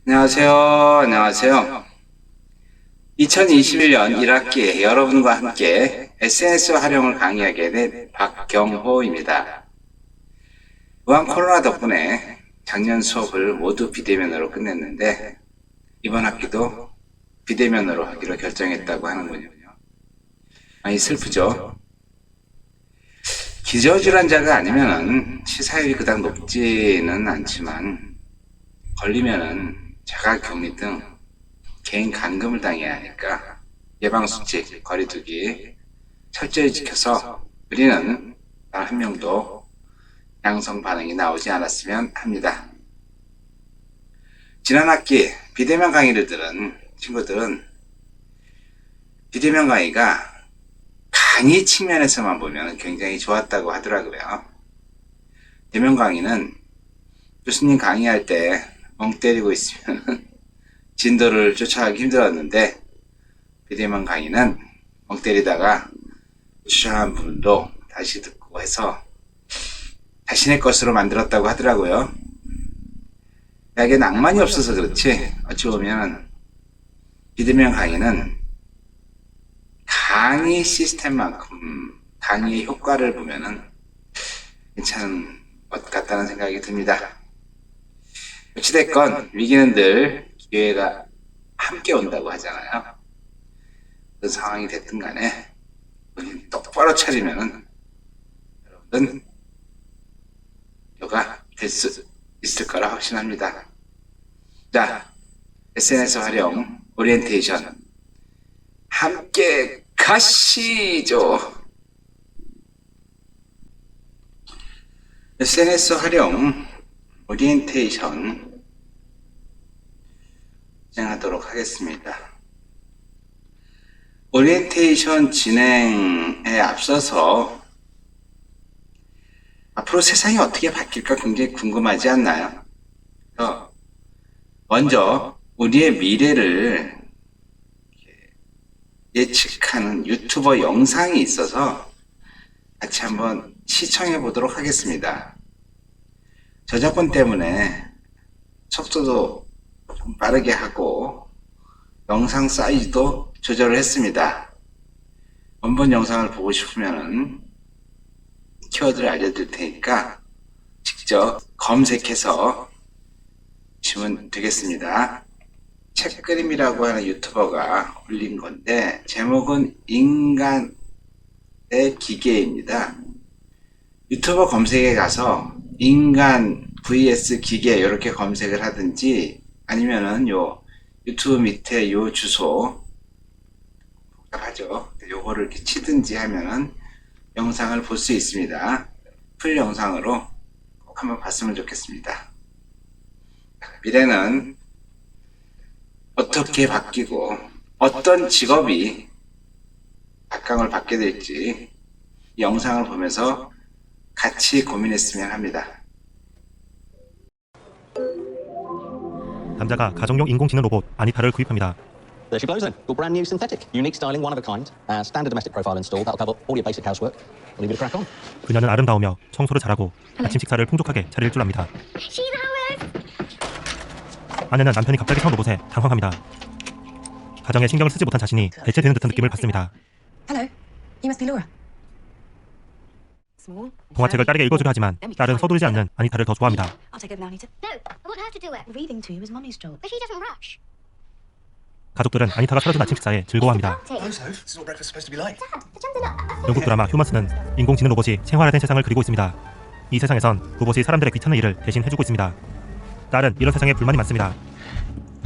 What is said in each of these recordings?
안녕하세요. 안녕하세요. 2021년 1학기 여러분과 함께 SNS 활용을 강의하게 된 박경호입니다. 무한 코로나 덕분에 작년 수업을 모두 비대면으로 끝냈는데 이번 학기도 비대면으로 하기로 결정했다고 하는군요. 많이 슬프죠? 기저질환자가 아니면은 치사율이 그닥 높지는 않지만 걸리면은 자가격리 등 개인 감금을 당해야 하니까 예방수칙, 거리두기 철저히 지켜서 우리는 단 한 명도 양성 반응이 나오지 않았으면 합니다. 지난 학기 비대면 강의를 들은 친구들은 비대면 강의가 강의 측면에서만 보면 굉장히 좋았다고 하더라고요. 대면 강의는 교수님 강의할 때 멍 때리고 있으면 진도를 쫓아가기 힘들었는데 비대면 강의는 멍 때리다가 주장한 부분도 다시 듣고 해서 자신의 것으로 만들었다고 하더라고요. 약에 낭만이 없어서 그렇지 어찌 보면 비대면 강의는 강의 시스템만큼 강의의 효과를 보면은 괜찮은 것 같다는 생각이 듭니다. 어찌됐건 위기는 늘 기회가 함께 온다고 하잖아요. 어떤 상황이 됐든 간에 우리 똑바로 차리면은 여러분은 요가 될 수 있을 거라 확신합니다. 자, SNS 활용 오리엔테이션 함께 가시죠. SNS 활용 오리엔테이션 진행하도록 하겠습니다. 오리엔테이션 진행에 앞서서 앞으로 세상이 어떻게 바뀔까 굉장히 궁금하지 않나요? 먼저 우리의 미래를 예측하는 유튜버 영상이 있어서 같이 한번 시청해 보도록 하겠습니다. 저작권 때문에 속도도 좀 빠르게 하고 영상 사이즈도 조절을 했습니다. 원본 영상을 보고 싶으면 키워드를 알려드릴 테니까 직접 검색해서 보시면 되겠습니다. 책그림이라고 하는 유튜버가 올린 건데 제목은 인간의 기계입니다. 유튜버 검색에 가서 인간 vs 기계 이렇게 검색을 하든지 아니면은 요 유튜브 밑에 요 주소 복잡하죠. 요거를 이렇게 치든지 하면은 영상을 볼 수 있습니다. 풀 영상으로 꼭 한번 봤으면 좋겠습니다. 미래는 어떻게 바뀌고 어떤 직업이 각광을 받게 될지 이 영상을 보면서 같이 고민했으면 합니다. 남자가 가정용 인공지능 로봇 아니타를 구입합니다. There she blows then. Your brand new synthetic. Unique styling, one of a kind. Standard domestic profile install. That'll cover all your basic housework. We'll leave you to crack on. 그녀는 아름다우며 청소를 잘하고 아침 식사를 풍족하게 차릴 줄 압니다. 아내는 남편이 갑자기 사온 로봇에 당황합니다. 가정에 신경을 쓰지 못한 자신이 대체되는 듯한 느낌을 받습니다. Hello, you must be Laura. 동화책을 딸에게 읽어주려 하지만 딸은 서두르지 않는 아니타를 더 좋아합니다. I'll take over now, Anita. No, I want her to do it. Reading to you is Mummy's job. But she doesn't rush. 가족들은 아니타가 사라진 아침 식사에 즐거워합니다. Party. So, this is what breakfast's supposed to be like. Dad, the jum's enough. 영국 드라마 휴먼스는 인공지능 로봇이 생활화된 세상을 그리고 있습니다. 이 세상에선 로봇이 사람들의 귀찮은 일을 대신 해주고 있습니다. 딸은 이런 세상에 불만이 많습니다.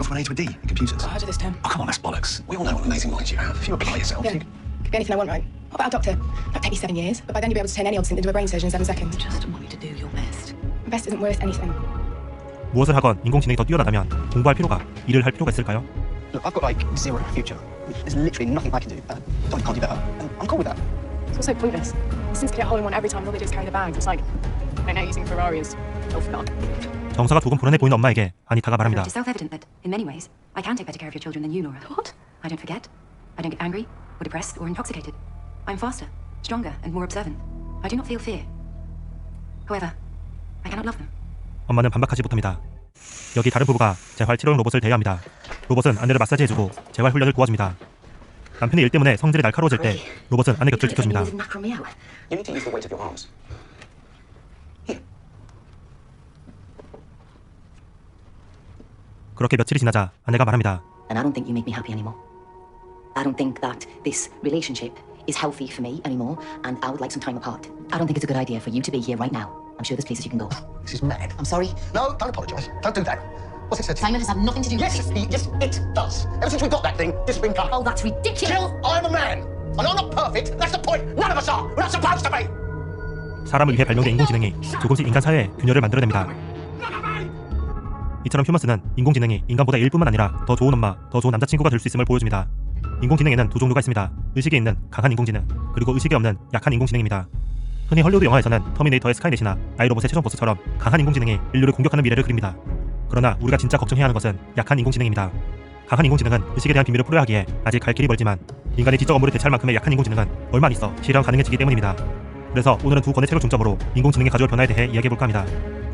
Go from an A to a D in computers. I've heard of this term. Oh, come on, that's bollocks. We all know what amazing knowledge you have. If you apply yourself, Yeah, you... could be anything I want, right? What about a doctor? That'll take you 7 years, but by then you'll be able to turn any odd thing into a brain surgeon in 7 seconds. Just want you to do your best. Best isn't worth anything. 무엇을 하건 인공지능이 더 뛰어나다면 공부할 필요가, 일을 할 필요가 있을까요? Look, I've got like zero future. There's literally nothing I can do. I can't do better. And I'm cool with that. It's also pointless. Since get a hole in one every time all they do is carry the bags. It's like, I know using Ferrari is all for naught. 정서가 조금 불안해 보이는 엄마에게 아니타가 말합니다. It's self-evident that, in many ways, I can take better care of your children than you, Laura. What? I don't forget. I don't get angry, or depressed, or intoxicated. I'm faster, stronger, and more observant. I do not feel fear. However, I cannot love them. 엄마는 반박하지 못합니다. 여기 다른 부부가 재활 치료용 로봇을 대여합니다. 로봇은 아내를 마사지해주고 재활 훈련을 도와줍니다. 남편이 일 때문에 성질이 날카로워질 때 로봇은 아내 곁을 지켜줍니다. You need to use the weight of your arms. 그렇게 며칠이 지나자 아내가 말합니다. And I don't think you make me happy anymore. I don't think that this relationship is healthy for me anymore, and I would like some time apart. I don't think it's a good idea for you to be here right now. I'm sure there's places you can go. This is mad. I'm sorry. No, don't apologise. Don't do that. What's it said to you? Simon has had nothing to do with Yes, it. yes, it does. Ever since we got that thing, this has been cut. Oh, that's ridiculous. Jill, I'm a man. And I'm not perfect. That's the point. None of us are. We're not supposed to be. 사람을 위해 발명된 인공지능이 조금씩 인간 사회에 균열을 만들어냅니다. 이처럼 휴먼스는 인공지능이 인간보다 일뿐만 아니라 더 좋은 엄마, 더 좋은 남자친구가 될 수 있음을 보여줍니다. 인공지능에는 두 종류가 있습니다. 의식이 있는 강한 인공지능, 그리고 의식이 없는 약한 인공지능입니다. 흔히 헐리우드 영화에서는 터미네이터의 스카이넷이나 아이로봇의 최종 보스처럼 강한 인공지능이 인류를 공격하는 미래를 그립니다. 그러나 우리가 진짜 걱정해야 하는 것은 약한 인공지능입니다. 강한 인공지능은 의식에 대한 비밀을 풀어야 하기에 아직 갈 길이 멀지만 인간의 지적 업무를 대체할 만큼의 약한 인공지능은 얼마 안 있어 실현 가능해지기 때문입니다. 그래서 오늘은 두 권의 책을 중점으로 인공지능이 가져올 변화에 대해 이야기해볼까 합니다.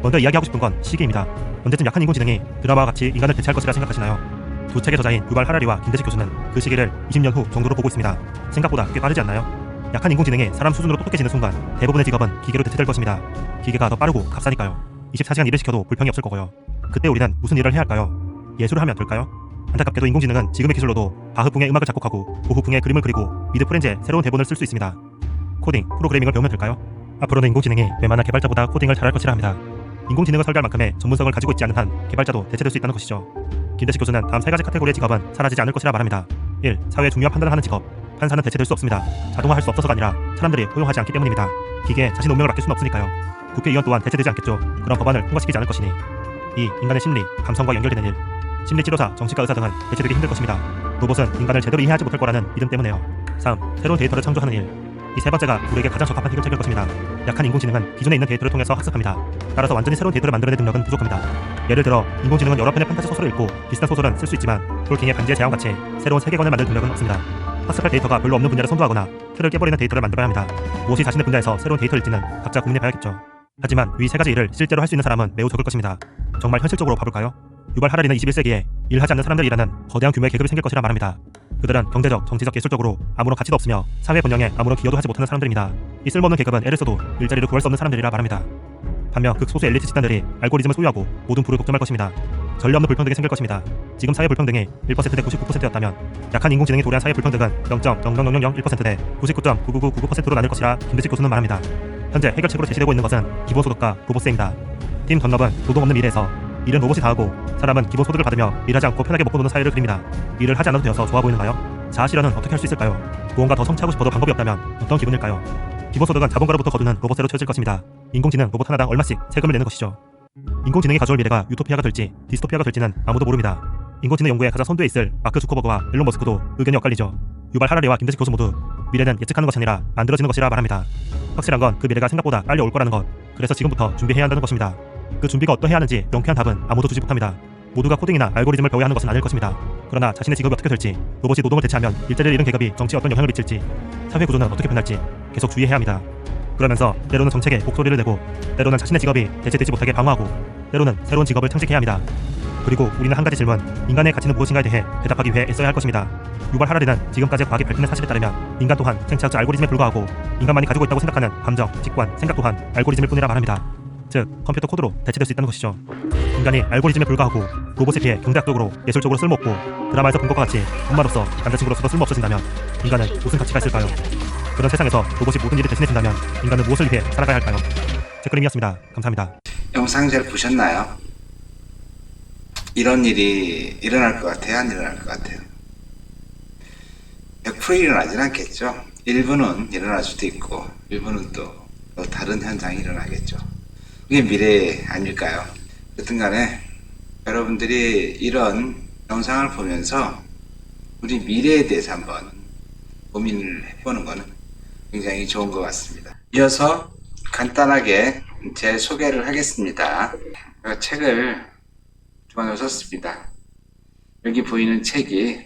먼저 이야기하고 싶은 건 시기입니다. 언제쯤 약한 인공지능이 드라마와 같이 인간을 대체할 것이라 생각하시나요? 두 책의 저자인 유발 하라리와 김대식 교수는 그 시기를 20년 후 정도로 보고 있습니다. 생각보다 꽤 빠르지 않나요? 약한 인공지능이 사람 수준으로 똑똑해지는 순간 대부분의 직업은 기계로 대체될 것입니다. 기계가 더 빠르고 값싸니까요. 24시간 일을 시켜도 불평이 없을 거고요. 그때 우리는 무슨 일을 해야 할까요? 예술을 하면 될까요? 안타깝게도 인공지능은 지금의 기술로도 바흐풍의 음악을 작곡하고 고흐풍의 그림을 그리고 미드 프렌즈의 새로운 대본을 쓸 수 있습니다. 코딩, 프로그래밍을 배우면 될까요? 앞으로는 인공지능이 웬만한 개발자보다 코딩을 잘할 것이라 합니다. 인공지능을 설계할 만큼의 전문성을 가지고 있지 않은 한 개발자도 대체될 수 있다는 것이죠. 김대식 교수는 다음 세 가지 카테고리의 직업은 사라지지 않을 것이라 말합니다. 1. 사회의 중요한 판단을 하는 직업. 판사는 대체될 수 없습니다. 자동화할 수 없어서가 아니라 사람들이 허용하지 않기 때문입니다. 기계에 자신 운명을 맡길 수는 없으니까요. 국회의원 또한 대체되지 않겠죠. 그런 법안을 통과시키지 않을 것이니. 2. 인간의 심리, 감성과 연결되는 일. 심리치료사, 정치가, 의사 등은 대체되기 힘들 것입니다. 로봇은 인간을 제대로 이해하지 못할 거라는 믿음 때문에요. 3. 새로운 데이터를 창조하는 일. 이 세 번째가 우리에게 가장 적합한 해결책일 것입니다. 약한 인공지능은 기존에 있는 데이터를 통해서 학습합니다. 따라서 완전히 새로운 데이터를 만들어낼 능력은 부족합니다. 예를 들어 인공지능은 여러 편의 판타지 소설을 읽고 비슷한 소설은 쓸 수 있지만 톨킹의 반지의 제왕같이 새로운 세계관을 만들 능력은 없습니다. 학습할 데이터가 별로 없는 분야를 선도하거나 틀을 깨버리는 데이터를 만들어야 합니다. 무엇이 자신의 분야에서 새로운 데이터를 일지는 각자 고민해봐야겠죠. 하지만 위 세 가지 일을 실제로 할 수 있는 사람은 매우 적을 것입니다. 정말 현실적으로 봐볼까요? 유발 하라리는 21세기에 일하지 않는 사람들이 일하는 거대한 규모의 계급이 생길 것이라 말합니다. 그들은 경제적, 정치적, 예술적으로 아무런 가치도 없으며 사회 번영에 아무런 기여도 하지 못하는 사람들입니다. 이 쓸모없는 계급은 애를 써도 일자리를 구할 수 없는 사람들이라 말합니다. 반면 극소수 엘리트 집단들이 알고리즘을 소유하고 모든 부를 독점할 것입니다. 전례 없는 불평등이 생길 것입니다. 지금 사회 불평등이 1% 대 99%였다면 약한 인공지능이 도래한 사회 불평등은 0.00001% 대 99.99999%로 나뉠 것이라 김대식 교수는 말합니다. 현재 해결책으로 제시되고 있는 것은 기본소득과 로봇세입니다. 팀 던럽은 노동 없는 미래에서 일은 로봇이 다 하고 사람은 기본소득을 받으며 일하지 않고 편하게 먹고 노는 사회를 그립니다. 일을 하지 않아도 되어서 좋아 보이는가요? 자아실현은 어떻게 할 수 있을까요? 무언가 더 성취하고 싶어도 방법이 없다면 어떤 기분일까요? 기본소득은 자본가로부터 거두는 로봇세로 채워질 것입니다. 인공지능 로봇 하나당 얼마씩 세금을 내는 것이죠. 인공지능이 가져올 미래가 유토피아가 될지 디스토피아가 될지는 아무도 모릅니다. 인공지능 연구에 가장 선두에 있을 마크 주커버그와 일론 머스크도 의견이 엇갈리죠. 유발 하라리와 김대식 교수 모두 미래는 예측하는 것이 아니라 만들어지는 것이라 말합니다. 확실한 건 그 미래가 생각보다 빨리 올 거라는 것. 그래서 지금부터 준비해야 한다는 것입니다. 그 준비가 어떠해야 하는지 명쾌한 답은 아무도 주지 못합니다. 모두가 코딩이나 알고리즘을 배워야 하는 것은 아닐 것입니다. 그러나 자신의 직업이 어떻게 될지, 로봇이 노동을 대체하면 일자리를 잃은 계급이 정치에 어떤 영향을 미칠지, 사회 구조는 어떻게 변할지 계속 주의해야 합니다. 그러면서 때로는 정책에 곡소리를 내고, 때로는 자신의 직업이 대체되지 못하게 방어하고, 때로는 새로운 직업을 창직해야 합니다. 그리고 우리는 한 가지 질문, 인간의 가치는 무엇인가에 대해 대답하기 위해 애써야 할 것입니다. 유발 하라리는 지금까지 과학이 밝혀낸 사실에 따르면 인간 또한 생체학적 알고리즘에 불과하고 인간만이 가지고 있다고 생각하는 감정, 직관, 생각 또한 알고리즘일 뿐이라 말합니다. 즉, 컴퓨터 코드로 대체될 수 있다는 것이죠. 인간이 알고리즘에 불과하고 로봇에 비해 경제학적으로 예술적으로 쓸모없고 드라마에서 본 것과 같이 엄마로서 남자친구로서도 쓸모없어진다면 인간은 무슨 가치가 있을까요? 그런 세상에서 로봇이 모든 일을 대신해준다면 인간은 무엇을 위해 살아가야 할까요? 책그림이었습니다. 감사합니다. 영상 잘 보셨나요? 이런 일이 일어날 것 같아요? 안 일어날 것 같아요? 100% 일어나진 않겠죠. 일부는 일어날 수도 있고 일부는 또 다른 현상이 일어나겠죠. 이게 미래 아닐까요? 여튼 간에 여러분들이 이런 영상을 보면서 우리 미래에 대해서 한번 고민을 해보는 것은 굉장히 좋은 것 같습니다. 이어서 간단하게 제 소개를 하겠습니다. 제가 책을 주방에 썼습니다. 여기 보이는 책이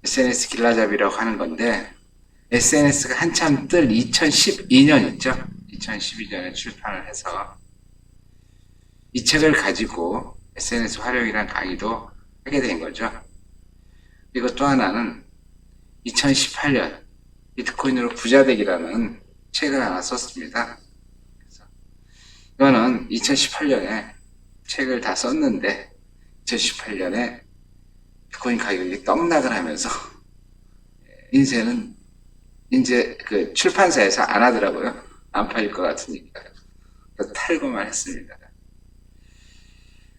SNS 길라잡이라고 하는 건데 SNS가 한참 뜰 2012년 있죠? 2012년에 출판을 해서 이 책을 가지고 SNS 활용이란 강의도 하게 된 거죠. 그리고 또 하나는 2018년 비트코인으로 부자되기라는 책을 하나 썼습니다. 그래서 이거는 2018년에 책을 다 썼는데 2018년에 비트코인 가격이 떡락을 하면서 인쇄는 이제 그 출판사에서 안 하더라고요. 안 팔릴 것 같으니까. 그래서 탈고만 했습니다.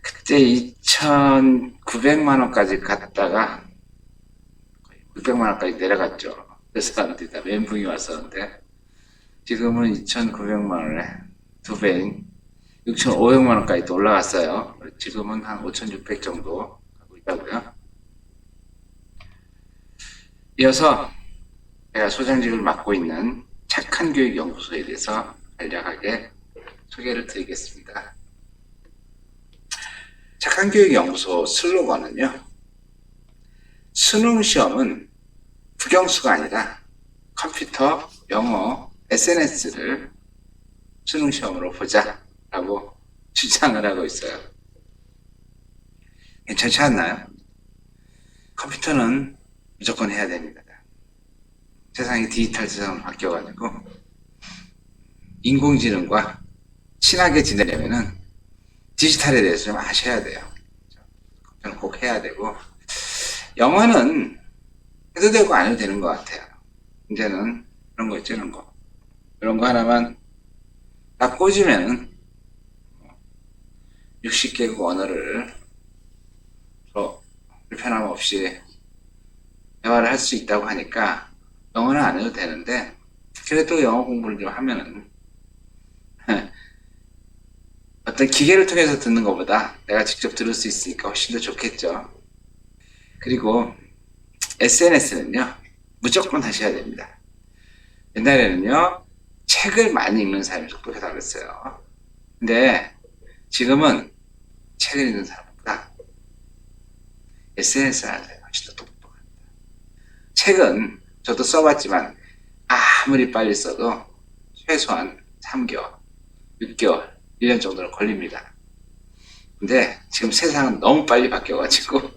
그때 2,900만 원까지 갔다가 거의 600만 원까지 내려갔죠. 그래서 다 멘붕이 왔었는데 지금은 2,900만 원에 두 배인 6,500만 원까지 또 올라갔어요. 지금은 한 5,600 정도 가고 있다고요. 이어서 제가 소장직을 맡고 있는 착한 교육 연구소에 대해서 간략하게 소개를 드리겠습니다. 착한 교육 연구소 슬로건은요, 수능 시험은 국영수가 아니라 컴퓨터, 영어, SNS를 수능 시험으로 보자라고 주장을 하고 있어요. 괜찮지 않나요? 컴퓨터는 무조건 해야 됩니다. 세상이 디지털 세상으로 바뀌어가지고 인공지능과 친하게 지내려면은 디지털에 대해서 좀 아셔야 돼요. 컴퓨터는 꼭 해야 되고, 영어는 해도 되고 안 해도 되는 것 같아요. 이제는 그런 거 있죠, 이런 거. 이런 거 하나만 딱 꽂으면은 60개국 언어를 불편함 없이 대화를 할 수 있다고 하니까 영어는 안 해도 되는데, 그래도 영어 공부를 좀 하면은 어떤 기계를 통해서 듣는 것보다 내가 직접 들을 수 있으니까 훨씬 더 좋겠죠. 그리고 SNS는요, 무조건 하셔야 됩니다. 옛날에는요, 책을 많이 읽는 사람이 똑똑하다고 그랬어요. 근데 지금은 책을 읽는 사람보다 SNS를 하는 사람이 훨씬 더 똑똑합니다. 책은 저도 써봤지만 아무리 빨리 써도 최소한 3개월, 6개월, 1년 정도는 걸립니다. 근데 지금 세상은 너무 빨리 바뀌어가지고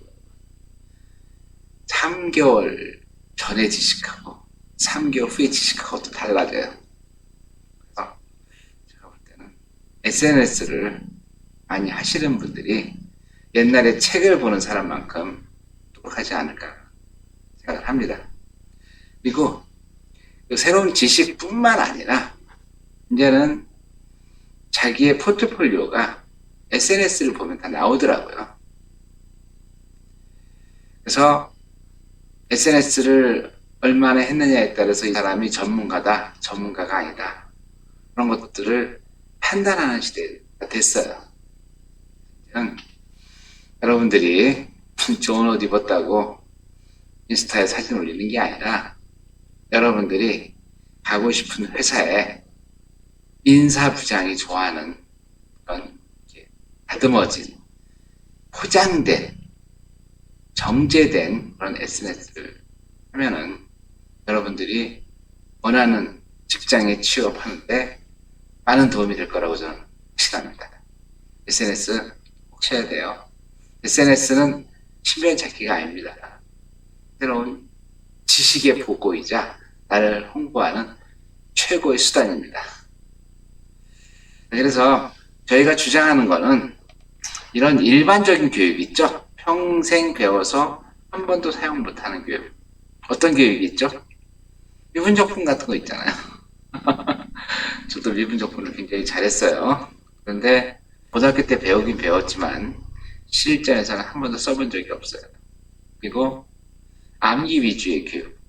3개월 전에 지식하고 3개월 후에 지식하고 또 달라져요. 그래서 제가 볼 때는 SNS를 많이 하시는 분들이 옛날에 책을 보는 사람만큼 똑똑하지 않을까 생각을 합니다. 그리고 그 새로운 지식뿐만 아니라 이제는 자기의 포트폴리오가 SNS를 보면 다 나오더라고요. 그래서 SNS를 얼마나 했느냐에 따라서 이 사람이 전문가다, 전문가가 아니다, 그런 것들을 판단하는 시대가 됐어요. 여러분들이 좋은 옷 입었다고 인스타에 사진 올리는 게 아니라 여러분들이 가고 싶은 회사에 인사부장이 좋아하는 그런 다듬어진, 포장된, 정제된 그런 SNS를 하면은 여러분들이 원하는 직장에 취업하는데 많은 도움이 될 거라고 저는 확신합니다. SNS 꼭 쳐야 돼요. SNS는 신변 찾기가 아닙니다. 새로운 지식의 보고이자 나를 홍보하는 최고의 수단입니다. 그래서 저희가 주장하는 거는 이런 일반적인 교육 있죠? 평생 배워서 한 번도 사용 못하는 교육. 어떤 교육이 있죠? 미분적분 같은 거 있잖아요. 저도 미분적분을 굉장히 잘했어요. 그런데 고등학교 때 배우긴 배웠지만 실전에서는 한 번도 써본 적이 없어요. 그리고 암기 위주의 교육.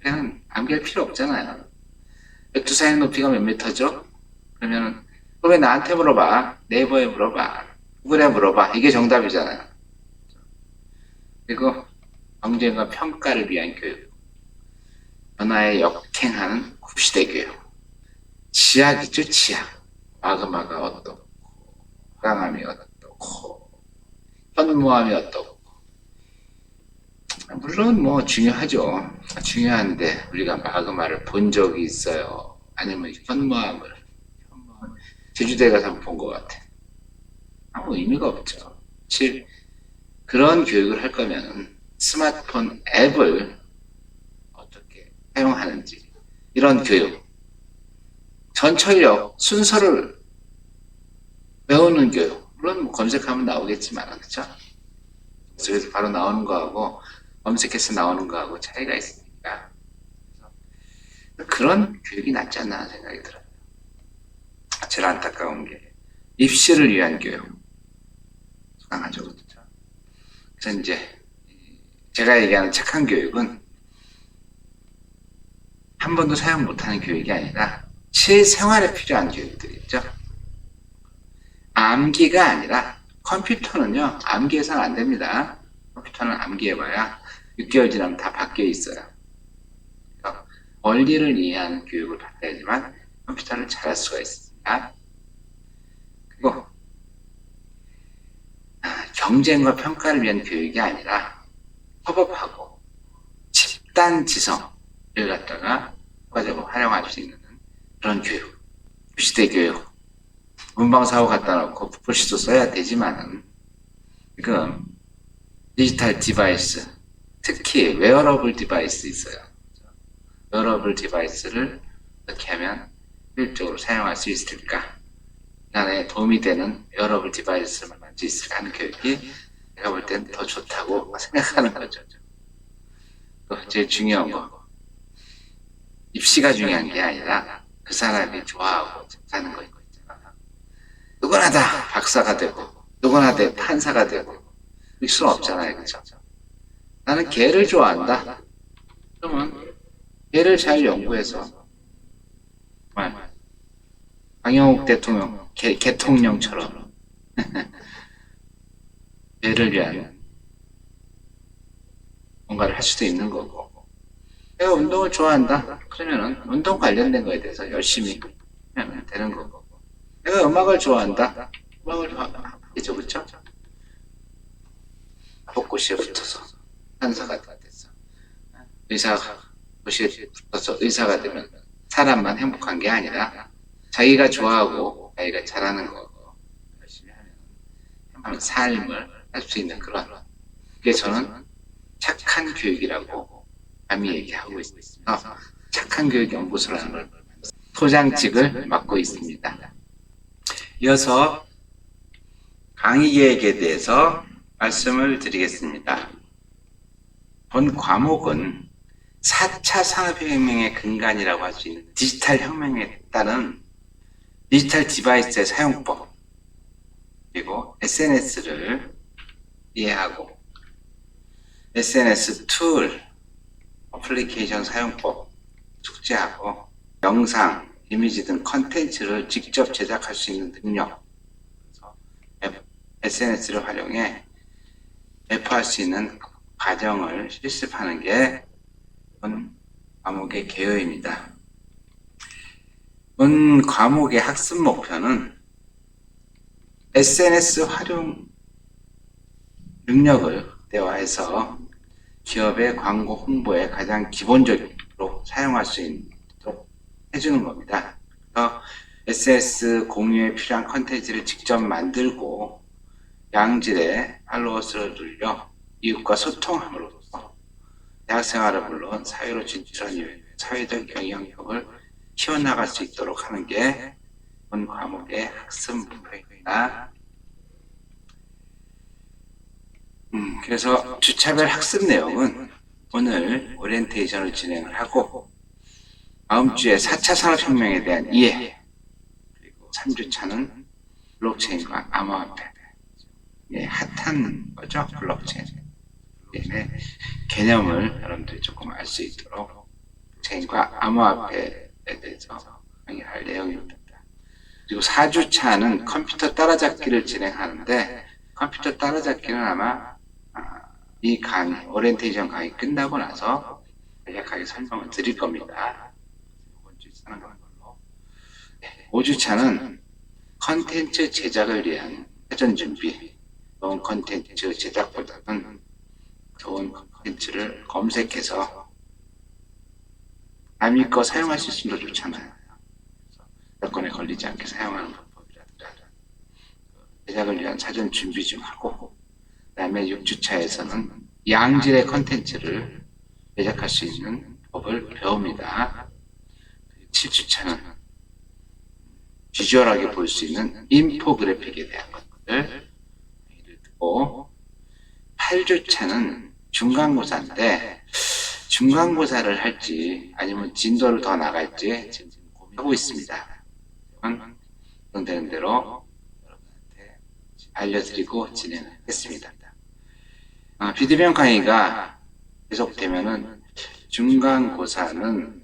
그냥 암기할 필요 없잖아요. 12사의 높이가 몇 미터죠? 그러면 왜 나한테 물어봐? 네이버에 물어봐. 구글에 물어봐. 이게 정답이잖아요. 그리고 경쟁과 평가를 위한 교육. 변화에 역행하는 굽시대 교육. 지학이죠, 지학. 마그마가 어떻고, 화강암이 어떻고, 현무암이 어떻고. 물론 뭐 중요하죠. 중요한데 우리가 마그마를 본 적이 있어요? 아니면 현무암을 제주도에 가서 본 것 같아. 아무 의미가 없죠. 즉 그런 교육을 할 거면 스마트폰 앱을 어떻게 사용하는지 이런 교육, 전철역 순서를 배우는 교육, 물론 뭐 검색하면 나오겠지만 그렇죠? 그래서 바로 나오는 거하고 검색해서 나오는 거하고 차이가 있으니까 그런 교육이 낫지 않나 하는 생각이 들어요. 제일 안타까운 게 입시를 위한 교육 강하죠. 그렇죠? 그래서 이제 제가 얘기하는 착한 교육은 한 번도 사용 못하는 교육이 아니라 실생활에 필요한 교육들이 있죠. 암기가 아니라 컴퓨터는요 암기해서는 안 됩니다. 컴퓨터는 암기해봐야 6개월 지나면 다 바뀌어 있어요. 그래서 원리를 이해하는 교육을 받아야지만 컴퓨터를 잘할 수가 있습니다. 그리고 경쟁과 평가를 위한 교육이 아니라 협업하고 집단 지성을 갖다가 효과적으로 활용할 수 있는 그런 교육, 시대 교육. 문방사고 갖다 놓고 글씨도 써야 되지만은 지금 디지털 디바이스, 특히 웨어러블 디바이스 있어요. 웨어러블 디바이스를 어떻게 하면 효율적으로 사용할 수 있을까? 이 안에 도움이 되는 웨어러블 디바이스를 만들 수 있을까 하는 교육이 제가 볼 땐 더 좋다고 생각하는 거죠. 또 제일 중요한 거, 입시가 중요한 게 아니라 그 사람이 좋아하고 사는 거 있잖아. 누구나 다 박사가 되고 누구나 다 판사가 되고 그럴 수는 없잖아요. 그렇죠? 나는 개를 좋아한다. 그러면 개를 잘 연구해서 정말 강영욱 대통령 개통령처럼 개를 위한 뭔가를 할 수도 있는 거고, 내가 운동을 좋아한다. 그러면은 운동 관련된 거에 대해서 열심히 하면 되는 거고, 내가 음악을 좋아한다. 음악을 좋아하겠죠, 그렇죠? 벚꽃이 붙어서 판사가 됐어. 의사가 벚꽃이 붙어서 의사가 되면 사람만 행복한 게 아니라 자기가 좋아하고 자기가 잘하는 거고 열심히 하면 삶을 할 수 있는 그런, 그게 저는 착한 교육이라고 감히 얘기하고 있습니다. 착한 교육 연구소라는 걸 소장직을 맡고 있습니다. 이어서 강의 계획에 대해서 말씀을 드리겠습니다. 본 과목은 4차 산업혁명의 근간이라고 할 수 있는 디지털 혁명에 따른 디지털 디바이스의 사용법, 그리고 SNS를 이해하고 SNS 툴, 어플리케이션 사용법 숙지하고 영상, 이미지 등 컨텐츠를 직접 제작할 수 있는 능력, 그래서 SNS를 활용해 배포할 수 있는 과정을 실습하는 게 본 과목의 개요입니다. 본 과목의 학습 목표는 SNS 활용 능력을 극대화해서 기업의 광고 홍보에 가장 기본적으로 사용할 수 있도록 해주는 겁니다. 그래서 SNS 공유에 필요한 컨텐츠를 직접 만들고 양질의 팔로워 수를 늘려 이웃과 소통함으로써 대학생활을 물론 사회로 진출한 이후에 사회적 영향력을 키워나갈 수 있도록 하는 게 본 과목의 학습 목표입니다. 그래서 주차별 학습 내용은 오늘 오리엔테이션을 진행을 하고, 다음 주에 4차 산업혁명에 대한 이해, 그리고 3주차는 블록체인과 암호화폐, 핫한 거죠. 블록체인의 개념을 여러분들이 조금 알 수 있도록 블록체인과 암호화폐에 대해서 강의할 내용입니다. 그리고 4주차는 컴퓨터 따라잡기를 진행하는데, 컴퓨터 따라잡기는 아마 이 강의, 오리엔테이션 강의 끝나고 나서 간략하게 설명을 드릴 겁니다. 이번 주에 하는 걸로. 5주차는 컨텐츠 제작을 위한 사전 준비, 좋은 컨텐츠 제작보다는 좋은 컨텐츠를 검색해서 남의 거 사용할 수 있으면 더 좋잖아요. 여건에 걸리지 않게 사용하는 방법이라든가 제작을 위한 사전 준비 좀 하고, 다음에 6주차에서는 양질의 컨텐츠를 제작할 수 있는 법을 배웁니다. 7주차는 비주얼하게 볼 수 있는 인포그래픽에 대한 것들을 듣고, 8주차는 중간고사인데 중간고사를 할지 아니면 진도를 더 나갈지 지금 고민하고 있습니다. 되는 대로 여러분한테 알려드리고 진행하겠습니다. 비대면 강의가 계속되면은 중간고사는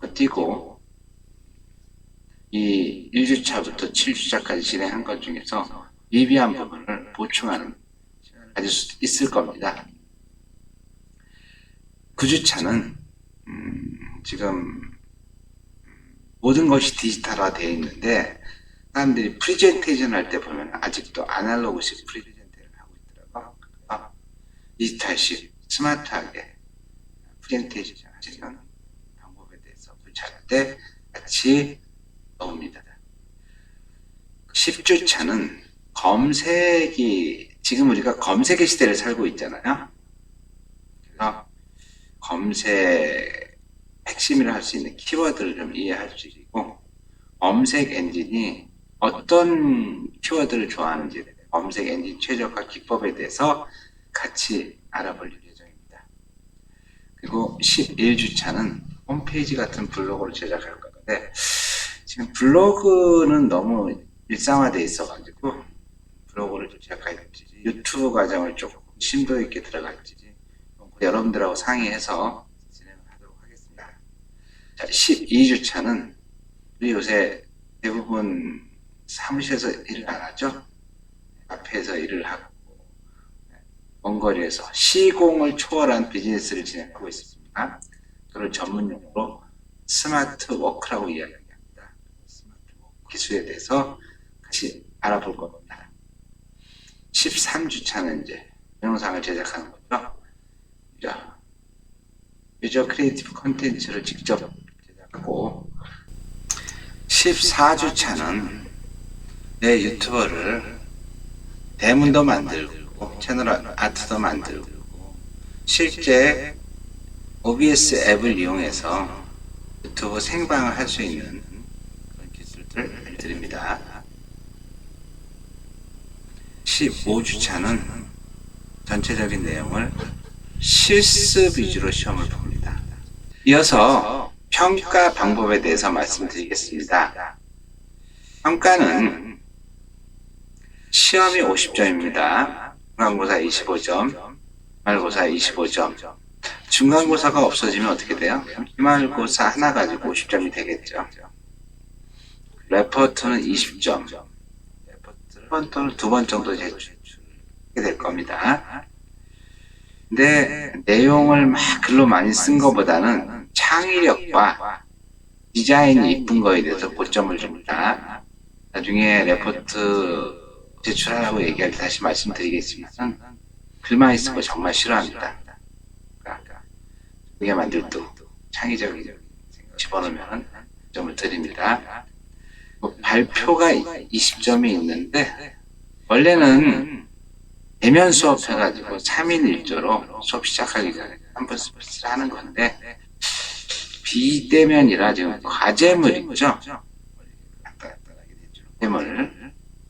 버티고 이 1주차부터 7주차까지 진행한 것 중에서 미비한 부분을 보충하는 시간을 가질 수 있을 겁니다. 9주차는 지금 모든 것이 디지털화 되어 있는데 사람들이 프레젠테이션 할 때 보면 아직도 아날로그식 프레젠테이션을 하고 있더라고요. 디지털식 스마트하게 프레젠테이션 하시는 방법에 대해서 구체할 때 같이 넣습니다. 10주차는 검색이, 지금 우리가 검색의 시대를 살고 있잖아요. 그래서 검색 핵심이라 할 수 있는 키워드를 좀 이해할 수 있고, 검색 엔진이 어떤 키워드를 좋아하는지, 검색 엔진 최적화 기법에 대해서 같이 알아볼 예정입니다. 그리고 11주차는 홈페이지 같은 블로그를 제작할 건데, 지금 블로그는 너무 일상화되어 있어가지고 블로그를 제작할지 유튜브 과정을 조금 심도 있게 들어갈지 여러분들하고 상의해서 진행을 하도록 하겠습니다. 자, 12주차는 우리 요새 대부분 사무실에서 일을 안 하죠. 카페에서 일을 하고 먼 거리에서 시공을 초월한 비즈니스를 진행하고 있습니다. 그걸 전문 용어로 스마트 워크라고 이야기합니다. 스마트 워크 기술에 대해서 같이 알아볼 겁니다. 13주차는 이제 동영상을 제작하는 거죠. 유저 크리에이티브 콘텐츠를 직접 제작하고, 14주차는 내 유튜버를 대문도 만들고 채널 아트도 만들고 실제 OBS 앱을 이용해서 유튜브 생방을 할 수 있는 그런 기술들을 알려드립니다. 15주차는 전체적인 내용을 실습 위주로 시험을 봅니다. 이어서 평가 방법에 대해서 말씀드리겠습니다. 평가는 시험이 50점입니다. 중간고사 25점, 기말고사 25점. 중간고사가 없어지면 어떻게 돼요? 기말고사 하나 가지고 50점이 되겠죠. 레포트는 20점. 레포트를 한 번 또는 두 번 정도 제출하게 될 겁니다. 근데 내용을 막 글로 많이 쓴 것보다는 창의력과 디자인이 이쁜 거에 대해서 고점을 줍니다. 나중에 레포트 제출하라고 얘기할 때 다시 말씀드리겠지만 글만 있는 거 정말 싫어합니다. 그러니까 그게 만들 때 창의적인 생각 집어넣으면 점을 드립니다. 발표가 20점이 있는데 원래는 대면 수업 해가지고 3인 1조로 수업 시작하기 전에 한 번 스피치를 하는 건데 비대면이라 지금 과제물 있죠?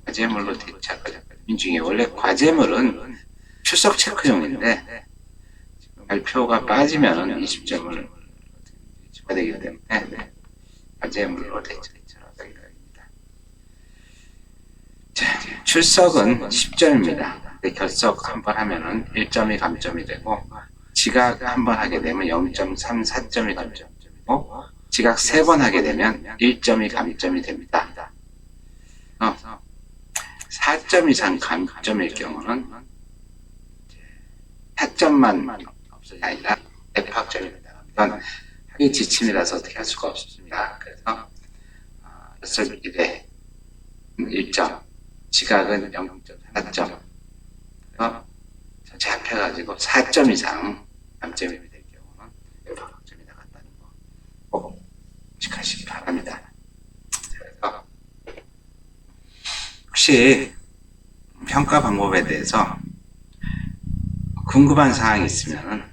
과제물로 대체할 거죠. 민중에 원래 과제물은 출석 체크용인데 지금 발표가 빠지면 20점을 줘야 되기 때문에 과제물로 대체하도록 하겠습니다. 자, 출석은 10점입니다. 결석 한 번 하면은 1점이 감점이 되고, 지각 한 번 하게 되면 0.34점이 감점이고, 지각 3번 하게 되면 1점이 감점이 됩니다. 4점 이상 감점일 경우는 4점만 없어져 아니라 F학점입니다. 이건 학위 지침이라서 어떻게 할 수가 없습니다. 그래서 결석 1회 1점, 지각은 0.4점. 전체 합해가지고 4점 이상 감점이 될 경우는 F학점이 나간다는 거 꼭 인식하시기 바랍니다. 그래서 혹시 평가 방법에 대해서 궁금한 사항이 있으면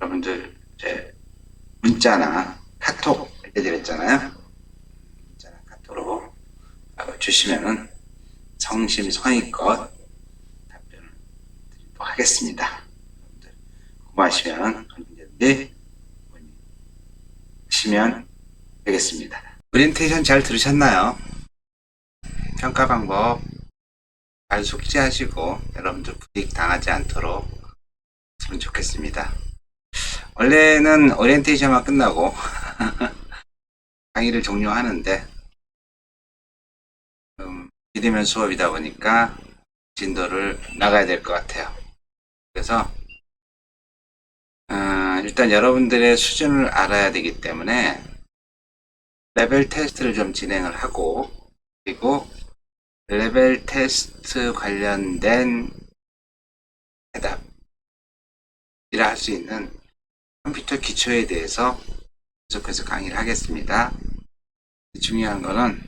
여러분들 제 문자나 카톡 알려드렸잖아요. 문자나 카톡으로 주시면은 성심성의껏 답변을 드리도록 하겠습니다. 여러분들 궁금하시면 언제든지 문의하시면 되겠습니다. 오리엔테이션 잘 들으셨나요? 평가 방법 잘 숙지하시고 여러분들 불이익 당하지 않도록 했으면 좋겠습니다. 원래는 오리엔테이션만 끝나고 강의를 종료하는데 비대면 수업이다 보니까 진도를 나가야 될 것 같아요. 그래서 일단 여러분들의 수준을 알아야 되기 때문에 레벨 테스트를 좀 진행을 하고, 그리고 레벨 테스트 관련된 대답이라 할 수 있는 컴퓨터 기초에 대해서 계속해서 강의를 하겠습니다. 중요한 거는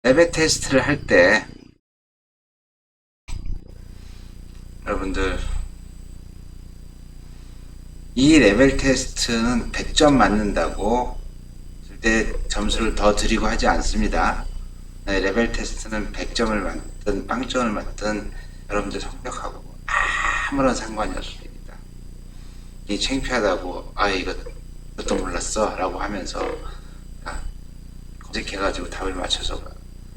레벨 테스트를 할 때 여러분들 이 레벨 테스트는 100점 맞는다고 절대 점수를 더 드리고 하지 않습니다. 레벨 테스트는 100점을 맞든 빵점을 맞든 여러분들 성격하고 아무런 상관이 없습니다. 이 창피하다고 이것도 몰랐어 라고 하면서 검색해가지고 답을 맞춰서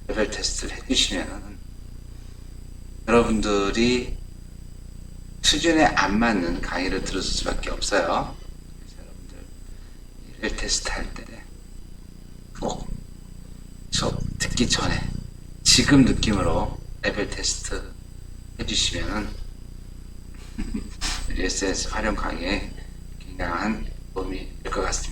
레벨 테스트를 해주시면 여러분들이 수준에 안 맞는 강의를 들을 수밖에 없어요. 그래서 여러분들 레벨 테스트 할 때 꼭 수업 듣기 전에 지금 느낌으로 레벨 테스트 해주시면 우리 SNS 활용 강의에 굉장한 도움이 될 것 같습니다.